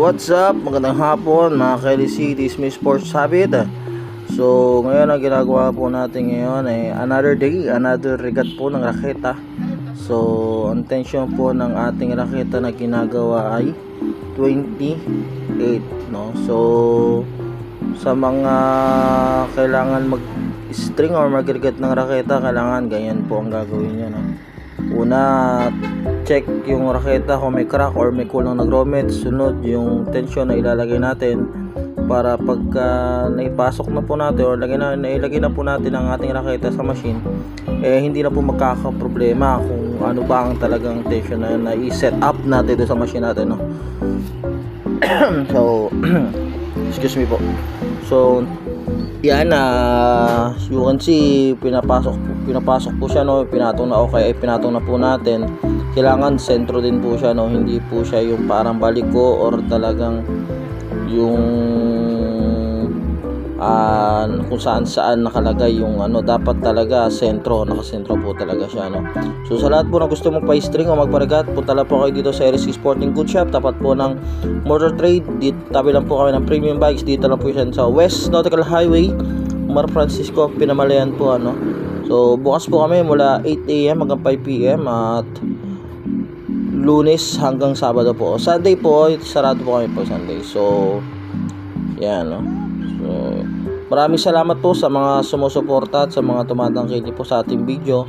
What's up? Magandang hapon mga ka-LC, this is Miss Sports Habit. So ngayon ang ginagawa po natin ngayon ay another day, another regat po ng raketa. So ang tension po ng ating raketa na ginagawa ay 28, no? So sa mga kailangan mag-string or mag-regat ng raketa, kailangan ganyan po ang gagawin niyo, no? Una, check yung raketa kung may crack or may kulang na grommet. Sunod, yung tension na ilalagay natin para pagka naipasok na po natin or nailagay na po natin ang ating raketa sa machine, hindi na po magkakaproblema kung ano ba ang talagang tension na i-set up natin sa machine natin, no? So excuse me po. So yan, you can see pinapasok po siya, no? Pinatong na pinatong na po natin. Kailangan sentro din po siya, no? Hindi po siya yung parang baliko or talagang yung kung saan nakalagay yung ano. Dapat talaga nakasentro po talaga siya, no? So sa lahat po na gusto mong pa-string o magparagat, punta lang po kayo dito sa RSC Sporting Goods Shop, tapat po ng Motor Trade. Dito tabi lang po kami ng Premium Bikes. Dito lang po siya sa West Nautical Highway, Mar Francisco, Pinamalayan po, ano. So bukas po kami mula 8 AM hanggang 5 PM at Lunes hanggang Sabado po. Sunday po sarado po kami po Sunday. So yan, no. So maraming salamat po sa mga sumusuporta at sa mga tumatangkilik po sa ating video.